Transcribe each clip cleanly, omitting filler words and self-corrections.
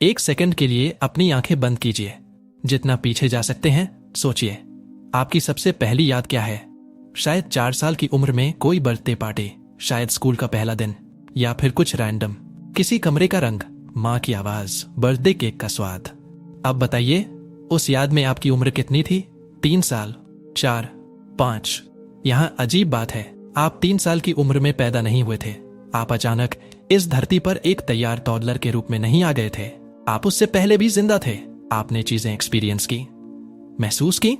एक सेकंड के लिए अपनी आंखें बंद कीजिए। जितना पीछे जा सकते हैं सोचिए। आपकी सबसे पहली याद क्या है? शायद 4 साल की उम्र में कोई बर्थडे पार्टी, शायद स्कूल का पहला दिन, या फिर कुछ रैंडम, किसी कमरे का रंग, माँ की आवाज, बर्थडे केक का स्वाद। अब बताइए, उस याद में आपकी उम्र कितनी थी? 3 साल, 4, 5? यहाँ अजीब बात है, आप 3 साल की उम्र में पैदा नहीं हुए थे। आप अचानक इस धरती पर एक तैयार टॉडलर के रूप में नहीं आ गए थे। आप उससे पहले भी जिंदा थे। आपने चीजें एक्सपीरियंस की, महसूस की,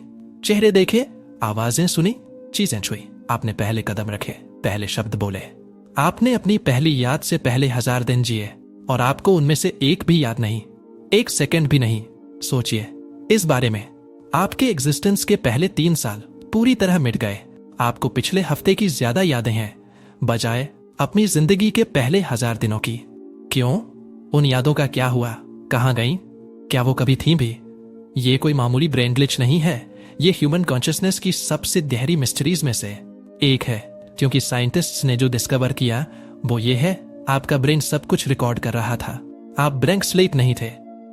चेहरे देखे, आवाजें सुनी, चीजें छुई। आपने पहले कदम रखे, पहले शब्द बोले। आपने अपनी पहली याद से पहले 1000 दिन जिए और आपको उनमें से एक भी याद नहीं, एक सेकंड भी नहीं। सोचिए इस बारे में। आपके एग्जिस्टेंस के पहले 3 साल पूरी तरह मिट गए। आपको पिछले हफ्ते की ज्यादा यादें हैं बजाय अपनी जिंदगी के पहले 1000 दिनों की। क्यों? उन यादों का क्या हुआ? कहां गई? क्या वो कभी थी भी? ये कोई मामूली ब्रेन ग्लिच नहीं है। ये ह्यूमन कॉन्शियसनेस की सबसे गहरी मिस्ट्रीज में से एक है, क्योंकि साइंटिस्ट्स ने जो डिस्कवर किया वो ये है, आपका ब्रेन सब कुछ रिकॉर्ड कर रहा था। आप ब्लैंक स्लेट नहीं थे।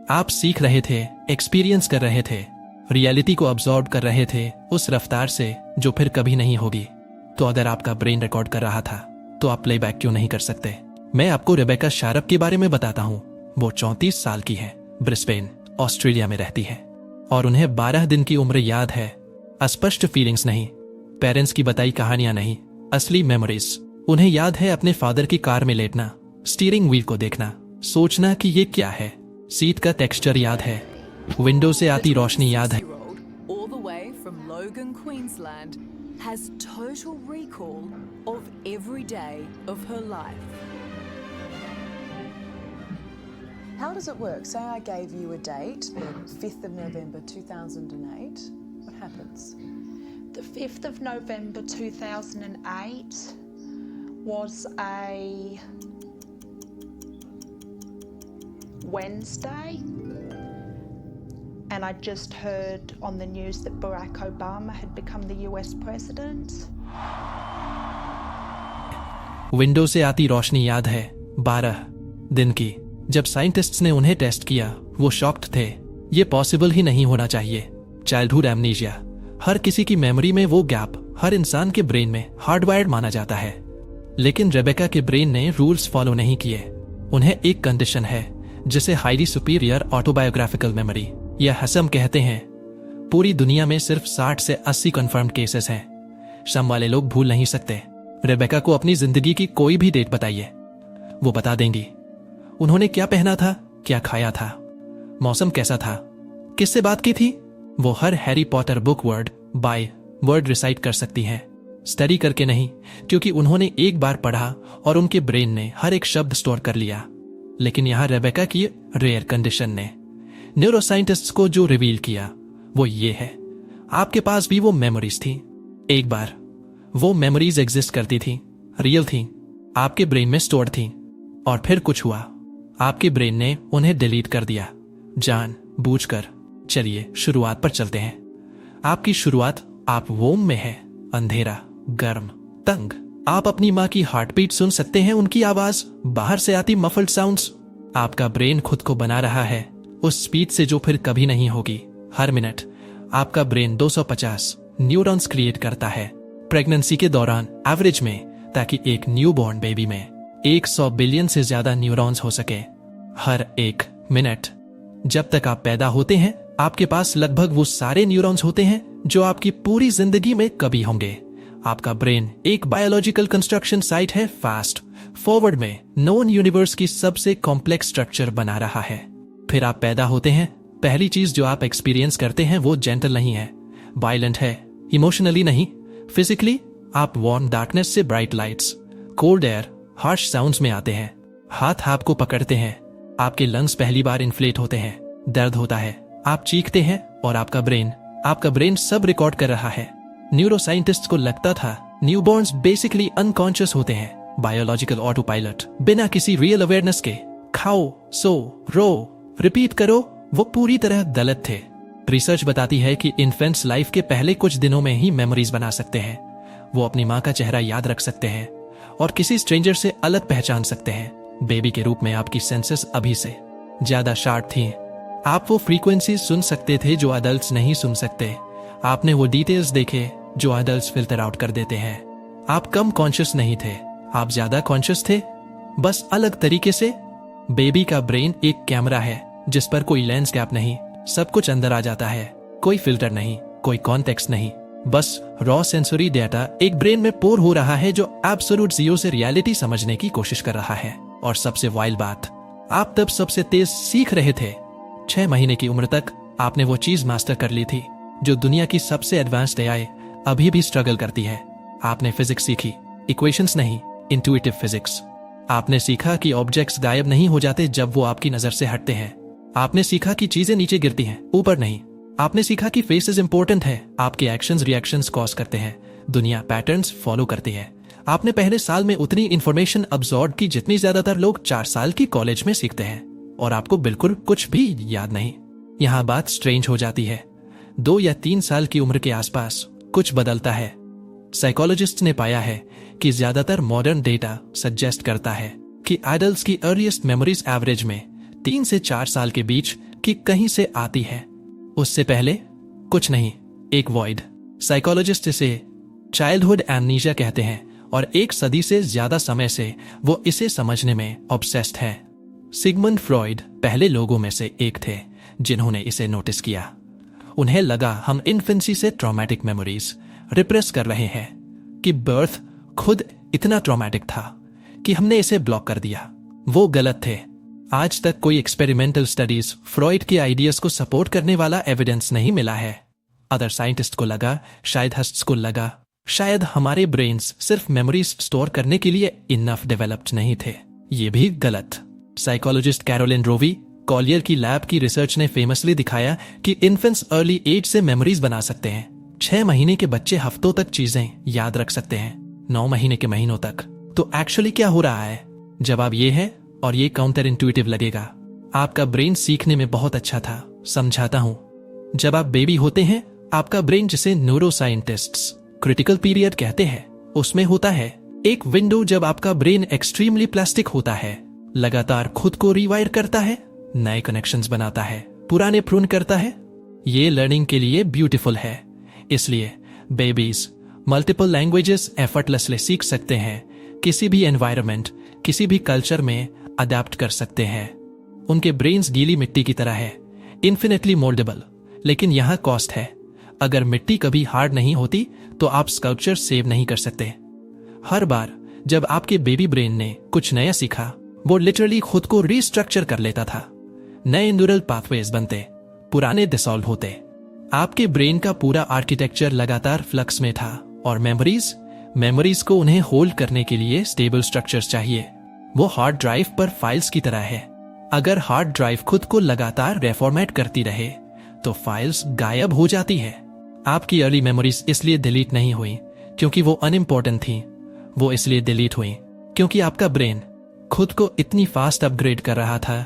आप सीख रहे थे, एक्सपीरियंस कर रहे थे, रियलिटी को अब्सॉर्ब कर रहे थे उस रफ्तार से जो फिर कभी नहीं होगी। तो अगर आपका ब्रेन रिकॉर्ड कर रहा था तो आप प्लेबैक क्यों नहीं कर सकते? मैं आपको रेबेका शार्प के बारे में बताता हूँ। वो 34 साल की है, ब्रिस्बेन, ऑस्ट्रेलिया में रहती है और उन्हें 12 दिन की उम्र याद है। अस्पष्ट फीलिंग्स नहीं, पेरेंट्स की बताई कहानियां नहीं, असली मेमोरीज। उन्हें याद है अपने फादर की कार में लेटना, स्टीयरिंग व्हील को देखना, सोचना कि ये क्या है। सीट का टेक्सचर याद है, विंडो से आती रोशनी याद है। Has total recall of every day of her life. How does it work? Say I gave you a date, the 5th of November 2008. What happens? The 5th of November 2008 was a Wednesday. And I just heard on the news that Barack Obama had become the US president. Window से आती रोशनी याद है, 12 दिन की। जब scientists ने उन्हें test किया वो शॉक्ड थे। ये पॉसिबल ही नहीं होना चाहिए। चाइल्डहुड एमनीशिया, हर किसी की मेमोरी में वो गैप हर इंसान के ब्रेन में हार्डवायर्ड माना जाता है। लेकिन रेबेका के ब्रेन ने रूल्स फॉलो नहीं किए। उन्हें एक कंडीशन है जिसे हाईली सुपीरियर ऑटोबायोग्राफिकल मेमोरी या हसम कहते हैं। पूरी दुनिया में सिर्फ 60 से 80 कंफर्म्ड केसेस हैं। शम वाले लोग भूल नहीं सकते। रेबेका को अपनी जिंदगी की कोई भी डेट बताइए, वो बता देंगी। उन्होंने क्या पहना था, क्या खाया था, मौसम कैसा था, किससे बात की थी। वो हर Harry Potter book word by word recite कर सकती हैं। स्टडी करके नहीं, क्योंकि उन्होंने एक बार पढ़ा और उनके ब्रेन ने हर एक शब्द स्टोर कर लिया। लेकिन यहां रेबेका की रेयर कंडीशन ने न्यूरोसाइंटिस्ट्स को जो रिवील किया वो ये है, आपके पास भी वो मेमोरीज थी। एक बार वो मेमोरीज एग्जिस्ट करती थी, रियल थी, आपके ब्रेन में स्टोर थी। और फिर कुछ हुआ, आपके ब्रेन ने उन्हें डिलीट कर दिया, जान बूझकर। चलिए शुरुआत पर चलते हैं। आपकी शुरुआत आप वोम में है, अंधेरा, गर्म, तंग। आप अपनी माँ की हार्टबीट सुन सकते हैं, उनकी आवाज, बाहर से आती मफल्ड साउंड्स। आपका ब्रेन खुद को बना रहा है उस स्पीड से जो फिर कभी नहीं होगी। हर मिनट आपका ब्रेन 250 न्यूरॉन्स क्रिएट करता है प्रेगनेंसी के दौरान एवरेज में, ताकि एक न्यूबॉर्न बेबी में 100 बिलियन से ज्यादा न्यूरॉन्स हो सके हर एक मिनट। जब तक आप पैदा होते हैं आपके पास लगभग वो सारे न्यूरॉन्स होते हैं जो आपकी पूरी जिंदगी में कभी होंगे। आपका ब्रेन एक बायोलॉजिकल कंस्ट्रक्शन साइट है, फास्ट फॉरवर्ड में नोन यूनिवर्स की सबसे कॉम्प्लेक्स स्ट्रक्चर बना रहा है। फिर आप पैदा होते हैं, पहली चीज जो आप एक्सपीरियंस करते हैं वो जेंटल नहीं है, वायलेंट है, इमोशनली नहीं, फिजिकली। आप वार्म डार्कनेस से bright lights, cold air, harsh sounds में आते हैं। हाथ आपको पकड़ते हैं, आपके लंग्स पहली बार इन्फ्लेट होते हैं, दर्द होता है, आप चीखते हैं और आपका ब्रेन सब रिकॉर्ड कर रहा है। न्यूरोसाइंटिस्ट को लगता था न्यूबॉर्न्स बेसिकली अनकॉन्शियस होते हैं, बायोलॉजिकल ऑटो पायलट, बिना किसी रियल अवेयरनेस के। खाओ, सो, रो, रिपीट करो, वो पूरी तरह गलत थे। रिसर्च बताती है कि इन्फेंट्स लाइफ के पहले कुछ दिनों में ही मेमोरीज बना सकते हैं। वो अपनी माँ का चेहरा याद रख सकते हैं और किसी स्ट्रेंजर से अलग पहचान सकते हैं। बेबी के रूप में आपकी सेंसेस अभी से ज्यादा शार्प थी। आप वो फ्रीक्वेंसी सुन सकते थे जो अडल्ट्स नहीं सुन सकते। आपने वो डिटेल्स देखे जो अडल्ट्स फिल्टर आउट कर देते हैं। आप कम कॉन्शियस नहीं थे, आप ज्यादा कॉन्शियस थे, बस अलग तरीके से। बेबी का ब्रेन एक कैमरा है जिस पर कोई लेंस कैप नहीं, सब कुछ अंदर आ जाता है। कोई फिल्टर नहीं, कोई कॉन्टेक्स्ट नहीं, बस रॉ सेंसरी डेटा एक ब्रेन में पोर हो रहा है जो एब्सोल्यूट जीरो से रियलिटी समझने की कोशिश कर रहा है। और सबसे वाइल्ड बात, आप तब सबसे तेज सीख रहे थे। 6 महीने की उम्र तक आपने वो चीज मास्टर कर ली थी जो दुनिया की सबसे एडवांस्ड एआई अभी भी स्ट्रगल करती है। आपने फिजिक्स सीखी, इक्वेशंस नहीं, इंट्यूटिव फिजिक्स। आपने सीखा कि ऑब्जेक्ट्स गायब नहीं हो जाते जब वो आपकी नजर से हटते हैं। आपने सीखा कि चीजें नीचे गिरती हैं, ऊपर नहीं। आपने सीखा कि फेसेस इंपॉर्टेंट है, आपके एक्शंस रिएक्शंस कॉज करते हैं, दुनिया पैटर्न्स फॉलो करती है। आपने पहले साल में उतनी इंफॉर्मेशन अब्सॉर्ब की जितनी ज्यादातर लोग 4 साल की कॉलेज में सीखते हैं, और आपको बिल्कुल कुछ भी याद नहीं। यहाँ बात स्ट्रेंज हो जाती है। 2 या 3 साल की उम्र के आसपास कुछ बदलता है। साइकोलॉजिस्ट ने पाया है कि ज्यादातर मॉडर्न डेटा सजेस्ट करता है कि एडल्ट्स की अर्लीस्ट मेमोरीज एवरेज में 3 से 4 साल के बीच की कहीं से आती है। उससे पहले कुछ नहीं, एक वॉइड। साइकोलॉजिस्ट इसे चाइल्डहुड एमनीशिया कहते हैं, और 1 सदी से ज्यादा समय से वो इसे समझने में ऑब्सेस्ड है। सिगमंड फ्रॉइड पहले लोगों में से एक थे जिन्होंने इसे नोटिस किया। उन्हें लगा हम इन्फेंसी से ट्रॉमेटिक मेमोरीज रिप्रेस कर रहे हैं, कि बर्थ खुद इतना ट्रॉमेटिक था कि हमने इसे ब्लॉक कर दिया। वो गलत थे। आज तक कोई एक्सपेरिमेंटल स्टडीज फ्रॉइड के आइडियाज को सपोर्ट करने वाला एविडेंस नहीं मिला है। अदर साइंटिस्ट को लगा, शायद हस्ट्स को लगा, शायद हमारे ब्रेन्स सिर्फ मेमोरीज स्टोर करने के लिए इनफ डेवलप्ड नहीं थे। ये भी गलत। साइकोलॉजिस्ट कैरोलिन रोवी कॉलियर की लैब की रिसर्च ने फेमसली दिखाया कि इन्फेंट्स अर्ली एज से मेमोरीज बना सकते हैं। 6 महीने के बच्चे हफ्तों तक चीजें याद रख सकते हैं, 9 महीने के महीनों तक। तो एक्चुअली क्या हो रहा है? जवाब ये है, और ये काउंटर इंट्यूटिव लगेगा। आपका ब्रेन सीखने में बहुत अच्छा था, समझाता हूं। जब आप बेबी होते हैं, आपका ब्रेन, जिसे न्यूरो साइंटिस्ट्स क्रिटिकल पीरियड कहते हैं, उसमें होता है एक विंडो जब आपका ब्रेन एक्सट्रीमली प्लास्टिक होता है, लगातार खुद को रिवायर करता है, नए कनेक्शंस बनाता है, पुराने प्रून करता है। ये लर्निंग के लिए ब्यूटीफुल है। इसलिए बेबीज मल्टीपल लैंग्वेजेस एफर्टलेसली सीख सकते हैं, किसी भी एनवायरनमेंट, किसी भी कल्चर में अडेप्ट कर सकते हैं। उनके ब्रेन्स गीली मिट्टी की तरह है, इन्फिनिटली मोल्डेबल। लेकिन यहाँ कॉस्ट है। अगर मिट्टी कभी हार्ड नहीं होती तो आप स्कल्पचर सेव नहीं कर सकते। हर बार जब आपके बेबी ब्रेन ने कुछ नया सीखा, वो लिटरली खुद को रीस्ट्रक्चर कर लेता था। नए न्यूरल पाथवेज बनते, पुराने डिसॉल्व होते। आपके ब्रेन का पूरा आर्किटेक्चर लगातार फ्लक्स में था, और मेमोरीज को उन्हें होल्ड करने के लिए स्टेबल स्ट्रक्चर्स चाहिए। वो हार्ड ड्राइव पर फाइल्स की तरह है। अगर हार्ड ड्राइव खुद को लगातार रेफॉर्मेट करती रहे तो फाइल्स गायब हो जाती है। आपकी अर्ली मेमोरीज इसलिए डिलीट नहीं हुई क्योंकि वो अनइम्पोर्टेंट थी, वो इसलिए डिलीट हुई क्योंकि आपका ब्रेन खुद को इतनी फास्ट अपग्रेड कर रहा था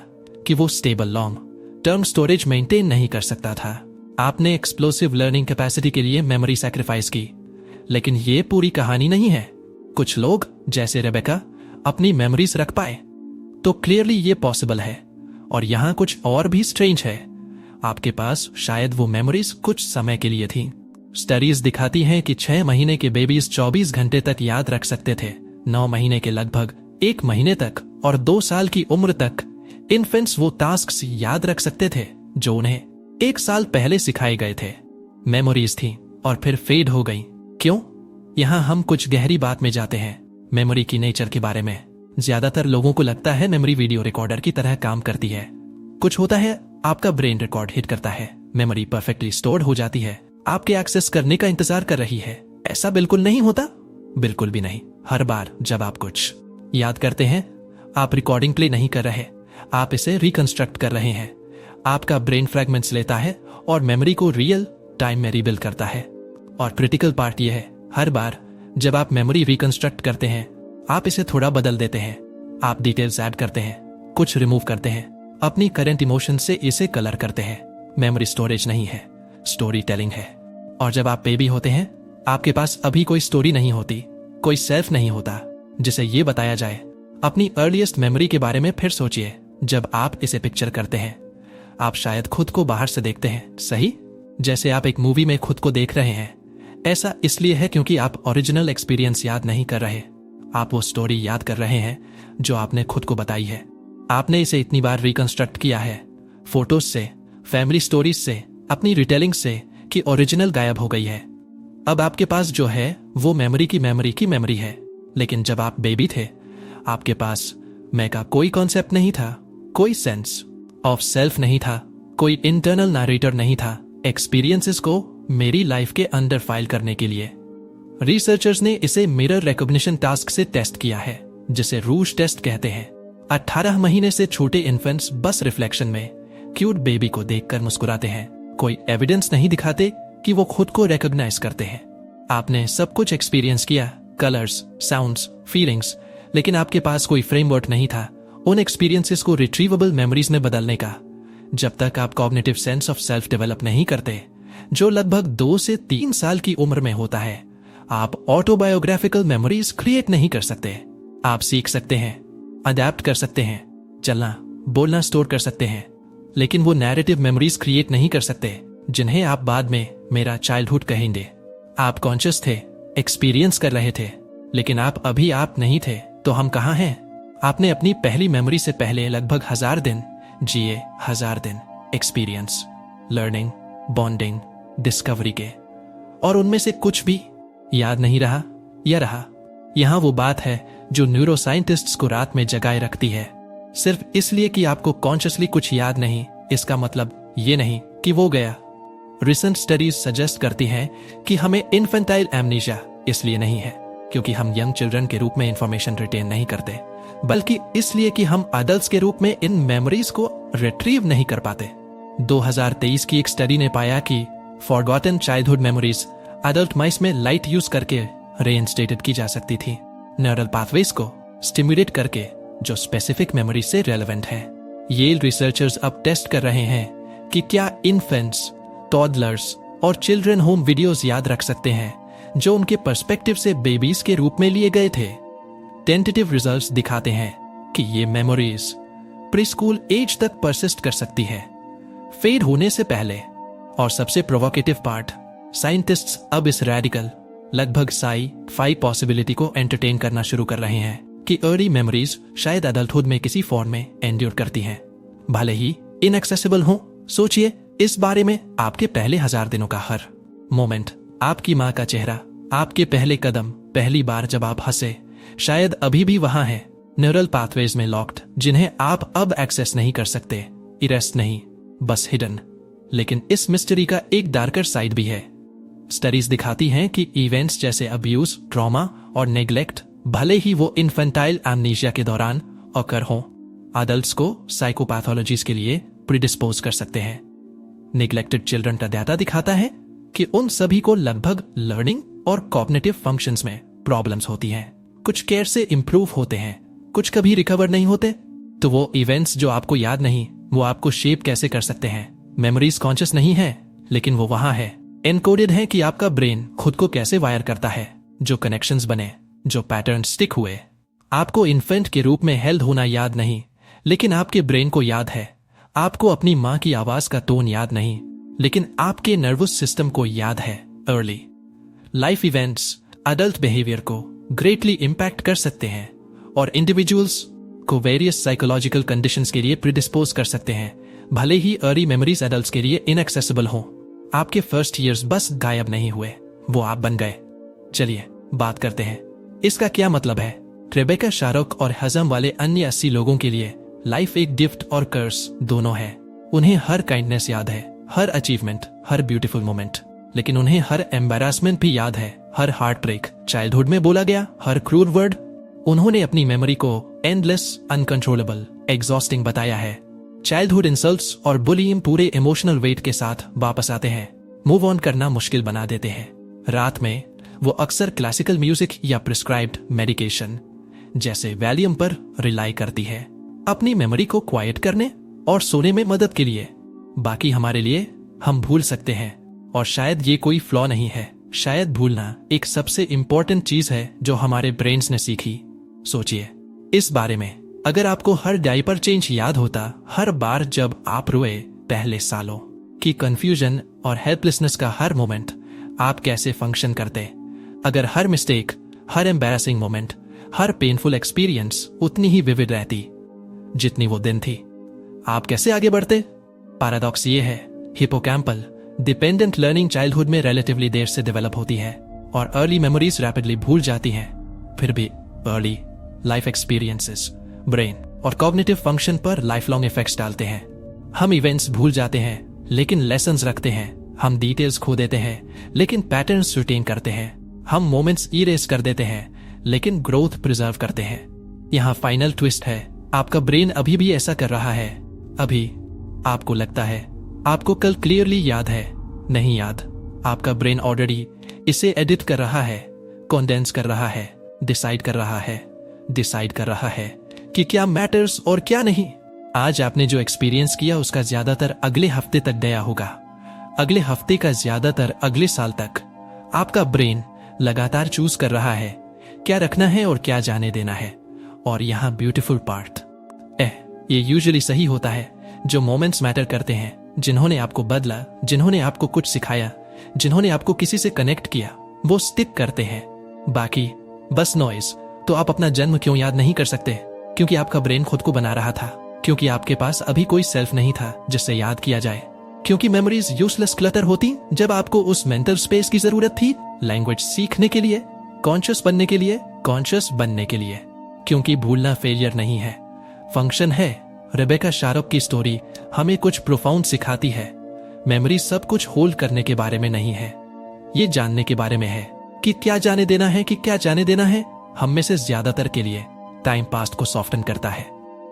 कि वो stable long term storage maintain नहीं कर सकता था। आपने एक्सप्लोसिव लर्निंग कैपेसिटी के लिए मेमोरी सैक्रिफाइस की, लेकिन ये पूरी कहानी नहीं है। कुछ लोग जैसे रेबेका अपनी मेमोरीज रख पाए, तो क्लियरली ये पॉसिबल है। और यहां कुछ और भी स्ट्रेंज है। आपके पास शायद वो मेमोरीज कुछ समय के लिए थी। स्टडीज दिखाती हैं कि 6 महीने के बेबीज 24 घंटे तक याद रख सकते थे, 9 महीने के लगभग 1 महीने तक, और 2 साल की उम्र तक इन्फेंट्स वो टास्क्स याद रख सकते थे जो उन्हें 1 साल पहले सिखाए गए थे। मेमोरीज थी और फिर फेड हो गई। क्यों? यहां हम कुछ गहरी बात में जाते हैं, मेमोरी की नेचर के बारे में। ज्यादातर लोगों को लगता है मेमोरी वीडियो रिकॉर्डर की तरह काम करती है। कुछ होता है, आपका ब्रेन रिकॉर्ड हिट करता है, मेमोरी परफेक्टली स्टोर्ड हो जाती है, आपके एक्सेस करने का इंतजार कर रही है। ऐसा बिल्कुल नहीं होता, बिल्कुल भी नहीं। हर बार जब आप कुछ याद करते हैं, आप रिकॉर्डिंग प्ले नहीं कर रहे, आप इसे रिकंस्ट्रक्ट कर रहे हैं। आपका ब्रेन फ्रैगमेंट्स लेता है और मेमोरी को रियल टाइम में रीबिल्ड करता है। और क्रिटिकल पार्ट यह है, हर बार जब आप मेमोरी रिकंस्ट्रक्ट करते हैं, आप इसे थोड़ा बदल देते हैं। आप डिटेल्स ऐड करते हैं, कुछ रिमूव करते हैं, अपनी करंट इमोशन से इसे कलर करते हैं। मेमोरी स्टोरेज नहीं है, स्टोरी टेलिंग है। और जब आप बेबी होते हैं, आपके पास अभी कोई स्टोरी नहीं होती, कोई सेल्फ नहीं होता जिसे ये बताया जाए। अपनी अर्लीस्ट मेमोरी के बारे में फिर सोचिए। जब आप इसे पिक्चर करते हैं, आप शायद खुद को बाहर से देखते हैं, सही? जैसे आप एक मूवी में खुद को देख रहे हैं। ऐसा इसलिए है क्योंकि आप ओरिजिनल एक्सपीरियंस याद नहीं कर रहे, आप वो स्टोरी याद कर रहे हैं जो आपने खुद को बताई है। आपने इसे इतनी बार रिकंस्ट्रक्ट किया है, फोटोज से, फैमिली स्टोरीज से, अपनी रिटेलिंग से, कि ओरिजिनल गायब हो गई है। अब आपके पास जो है वो मेमोरी की मेमोरी है। लेकिन जब आप बेबी थे, आपके पास मैं का कोई कॉन्सेप्ट नहीं था, कोई सेंस ऑफ सेल्फ नहीं था, कोई इंटरनल नरेटर नहीं था एक्सपीरियंसेस को मेरी लाइफ के अंदर फाइल करने के लिए। रिसर्चर्स ने इसे मिरर रिकॉग्निशन टास्क से टेस्ट किया है, जिसे रूज टेस्ट कहते हैं। 18 महीने से छोटे इन्फेंट्स बस रिफ्लेक्शन में क्यूट बेबी को देखकर मुस्कुराते हैं, कोई एविडेंस नहीं दिखाते कि वो खुद को रिकॉग्नाइज करते हैं। आपने सब कुछ एक्सपीरियंस किया, कलर्स, साउंड्स, फीलिंग्स, लेकिन आपके पास कोई फ्रेमवर्क नहीं था उन एक्सपीरियंसेस को रिट्रीवेबल मेमोरीज में बदलने का। जब तक आप cognitive sense of self develop नहीं करते, जो लगभग 2 से 3 साल की उम्र में होता है, आप ऑटोबायोग्राफिकल मेमोरीज क्रिएट नहीं कर सकते। आप सीख सकते हैं, अडेप्ट कर सकते हैं, चलना, बोलना स्टोर कर सकते हैं, लेकिन वो नैरेटिव मेमोरीज क्रिएट नहीं कर सकते जिन्हें आप बाद में मेरा चाइल्डहुड कहेंगे। आप कॉन्शियस थे, एक्सपीरियंस कर रहे थे, लेकिन आप अभी आप नहीं थे, तो हम कहाँ हैं? आपने अपनी पहली मेमोरी से पहले लगभग 1000 दिन जिए, 1000 दिन एक्सपीरियंस, लर्निंग, बॉन्डिंग, डिस्कवरी के, और उनमें से कुछ भी याद नहीं रहा या रहा। यहां वो बात है जो न्यूरोसाइंटिस्ट्स को रात में जगाए रखती है। सिर्फ इसलिए कि आपको कॉन्शियसली कुछ याद नहीं, इसका मतलब ये नहीं कि वो गया। रिसेंट स्टडीज सजेस्ट करती हैं कि हमें इन्फेंटाइल एमनीशिया इसलिए नहीं है क्योंकि हम यंग चिल्ड्रन के रूप में इंफॉर्मेशन रिटेन नहीं करते, बल्कि इसलिए कि हम अडल्ट्स के रूप में इन मेमोरीज को रिट्रीव नहीं कर पाते। 2023 की एक स्टडी ने पाया कि फॉरगॉटन चाइल्डहुड मेमोरीज अडल्ट माइस में लाइट यूज करके रीइंस्टेटेड की जा सकती थी, न्यूरल पाथवेज को स्टिमुलेट करके जो स्पेसिफिक मेमोरी से रेलेवेंट है। येल रिसर्चर्स अब टेस्ट कर रहे हैं कि क्या इन्फेंट्स, टॉडलर्स और चिल्ड्रन होम वीडियोस याद रख सकते हैं जो उनके पर्सपेक्टिव से बेबीज के रूप में लिए गए थे। टेंटेटिव रिजल्ट्स दिखाते हैं कि ये मेमोरीज प्री स्कूल एज तक परसिस्ट कर सकती है, फेड होने से पहले। और सबसे प्रोवोकेटिव पार्ट, साइंटिस्ट्स अब इस रेडिकल लगभग साई-फाई पॉसिबिलिटी को एंटरटेन करना शुरू कर रहे हैं कि अर्ली मेमोरीज शायद अडल्टहुड में किसी फॉर्म में एंड्योर करती हैं, भले ही इनएक्सेसिबल हो। सोचिए इस बारे में, आपके पहले 1000 दिनों का हर मोमेंट, आपकी माँ का चेहरा, आपके पहले कदम, पहली बार जब आप हंसे, शायद अभी भी वहां है, न्यूरल पाथवेज में लॉक्ड, जिन्हें आप अब एक्सेस नहीं कर सकते। इरेस्ट नहीं, बस हिडन। लेकिन इस मिस्ट्री का एक डार्कर साइड भी है। स्टडीज दिखाती हैं कि इवेंट्स जैसे अब्यूज, ट्रॉमा और नेग्लेक्ट, भले ही वो इन्फेंटाइल एमनीशिया के दौरान ऑकर हों, अडल्ट्स को साइकोपैथोलॉजीज के लिए प्रीडिस्पोज कर सकते हैं। नेग्लेक्टेड चिल्ड्रन का डाटा दिखाता है कि उन सभी को लगभग लर्निंग और कॉग्निटिव फंक्शंस में प्रॉब्लम्स होती हैं। कुछ केयर से इंप्रूव होते हैं, कुछ कभी रिकवर नहीं होते। तो वो इवेंट्स जो आपको याद नहीं, वो आपको शेप कैसे कर सकते हैं? मेमोरीज कॉन्शियस नहीं है, लेकिन वो वहां है, एनकोडेड है कि आपका ब्रेन खुद को कैसे वायर करता है, जो कनेक्शंस बने, जो पैटर्न स्टिक हुए। आपको इन्फेंट के रूप में हेल्ड होना याद नहीं, लेकिन आपके ब्रेन को याद है। आपको अपनी माँ की आवाज का टोन याद नहीं, लेकिन आपके नर्वस सिस्टम को याद है। Early life events adult behaviour को ग्रेटली इंपैक्ट कर सकते हैं और इंडिविजुअल्स को वेरियस साइकोलॉजिकल कंडीशंस के लिए प्रीडिस्पोज कर सकते हैं, भले ही अर्ली मेमोरीज एडल्ट्स के लिए इनएक्सेसिबल हो। आपके फर्स्ट ईयर्स बस गायब नहीं हुए, वो आप बन गए। चलिए बात करते हैं, इसका क्या मतलब है? रेबेका शारोक और हजम वाले अन्य 80 लोगों के लिए लाइफ एक गिफ्ट और कर्स दोनों है। उन्हें हर काइंडनेस याद है, हर अचीवमेंट, हर ब्यूटीफुल मोमेंट, लेकिन उन्हें हर एम्बैरासमेंट भी याद है, हर हार्ट ब्रेक, चाइल्डहुड में बोला गया हर क्रूर वर्ड। उन्होंने अपनी मेमोरी को एंडलेस, अनकंट्रोलेबल, एग्जॉस्टिंग बताया है। चाइल्डहुड इंसल्ट्स और बुलिंग पूरे इमोशनल वेट के साथ वापस आते हैं, मूव ऑन करना मुश्किल बना देते हैं। रात में वो अक्सर क्लासिकल म्यूजिक या प्रिस्क्राइब्ड मेडिकेशन जैसे वैलियम पर रिलाई करती है, अपनी मेमोरी को क्वाइट करने और सोने में मदद के लिए। बाकी हमारे लिए हम भूल सकते हैं, और शायद ये कोई फ्लॉ नहीं है। शायद भूलना एक सबसे इंपॉर्टेंट चीज है जो हमारे ब्रेन्स ने सीखी। सोचिए इस बारे में अगर आपको हर डायपर चेंज याद होता, हर बार जब आप रोए, पहले सालों की कंफ्यूजन और हेल्पलेसनेस का हर मोमेंट, आप कैसे फंक्शन करते? अगर हर मिस्टेक, हर एम्बैरेसिंग मोमेंट, हर पेनफुल एक्सपीरियंस उतनी ही विविड रहती जितनी वो दिन थी, आप कैसे आगे बढ़ते? पैराडॉक्स ये है, हिपोकैम्पल डिपेंडेंट लर्निंग चाइल्डहुड में रिलेटिवली देर से डेवलप होती है और अर्ली मेमोरीज रैपिडली भूल जाती हैं। फिर भी अर्ली लाइफ एक्सपीरियंसेस ब्रेन और कॉग्निटिव फंक्शन पर लाइफ लॉन्ग इफेक्ट्स डालते हैं। हम इवेंट्स भूल जाते हैं लेकिन लेसन्स रखते हैं। हम डिटेल्स खो देते हैं लेकिन पैटर्न्स रिटेन करते हैं। हम मोमेंट्स इरेज कर देते हैं लेकिन ग्रोथ प्रिजर्व करते हैं। यहाँ फाइनल ट्विस्ट है, आपका ब्रेन अभी भी ऐसा कर रहा है। अभी आपको लगता है आपको कल क्लियरली याद है, नहीं याद। आपका ब्रेन ऑलरेडी इसे एडिट कर रहा है, कॉन्डेंस कर रहा है, डिसाइड कर रहा है कि क्या मैटर्स और क्या नहीं। आज आपने जो एक्सपीरियंस किया उसका ज्यादातर अगले हफ्ते तक गया होगा, अगले हफ्ते का ज्यादातर अगले साल तक। आपका ब्रेन लगातार चूज कर रहा है क्या रखना है और क्या जाने देना है। और यहाँ ब्यूटीफुल पार्ट, ये यूजुअली सही होता है। जो मोमेंट्स मैटर करते हैं, जिन्होंने आपको बदला, जिन्होंने आपको कुछ सिखाया, जिन्होंने आपको किसी से कनेक्ट किया, वो स्टिक करते हैं। बाकी बस नॉइज। तो आप अपना जन्म क्यों याद नहीं कर सकते? क्योंकि आपका ब्रेन खुद को बना रहा था, क्योंकि आपके पास अभी कोई सेल्फ नहीं था जिससे याद किया जाए, क्योंकि मेमोरीज यूजलेस क्लटर होती जब आपको उस मेंटल स्पेस की जरूरत थी लैंग्वेज सीखने के लिए, कॉन्शियस बनने के लिए, क्योंकि भूलना फेलियर नहीं है, फंक्शन है। रेबेका शार्प की स्टोरी हमें कुछ प्रोफाउंड सिखाती है। मेमोरी सब कुछ होल्ड करने के बारे में नहीं है, ये जानने के बारे में है कि क्या जाने देना है। हम में से ज्यादातर के लिए टाइम पास्ट को सॉफ्टन करता है।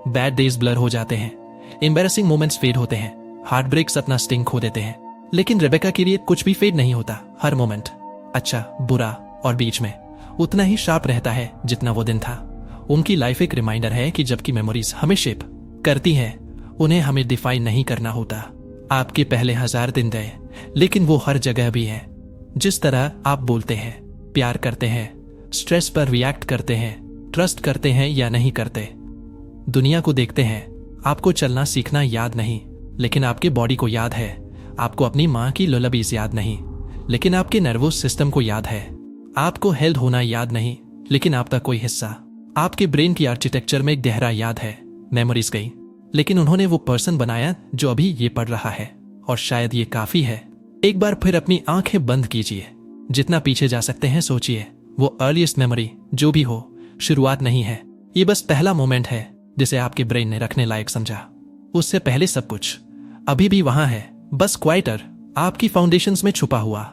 बैड डेज ब्लर हो जाते हैं, एम्बैरेसिंग मोमेंट्स फेड होते हैं, हार्ट ब्रेक्स अपना स्टिंग खो देते हैं। लेकिन रेबेका के लिए कुछ भी फेड नहीं होता। हर मोमेंट, अच्छा, बुरा और बीच में, उतना ही शार्प रहता है जितना वो दिन था। उनकी लाइफ एक रिमाइंडर है कि जबकि मेमोरीज हमें शेप करती हैं, उन्हें हमें डिफाइन नहीं करना होता। आपके पहले 1000 दिन गए, लेकिन वो हर जगह भी है। जिस तरह आप बोलते हैं, प्यार करते हैं, स्ट्रेस पर रिएक्ट करते हैं, ट्रस्ट करते हैं या नहीं करते, दुनिया को देखते हैं। आपको चलना सीखना याद नहीं, लेकिन आपके बॉडी को याद है। आपको अपनी माँ की लुलाबीज याद नहीं, लेकिन आपके नर्वस सिस्टम को याद है। आपको हेल्ड होना याद नहीं, लेकिन आपका कोई हिस्सा आपके ब्रेन की आर्किटेक्चर में गहरा याद है। मेमोरीज गई, लेकिन उन्होंने वो पर्सन बनाया जो अभी ये पढ़ रहा है। और शायद ये काफी है। एक बार फिर अपनी आंखें बंद कीजिए, जितना पीछे जा सकते हैं सोचिए। वो अर्लीस्ट मेमोरी जो भी हो, शुरुआत नहीं है, ये बस पहला मोमेंट है जिसे आपके ब्रेन ने रखने लायक समझा। उससे पहले सब कुछ अभी भी वहां है, बस क्वाइटर, आपकी फाउंडेशंस में छुपा हुआ।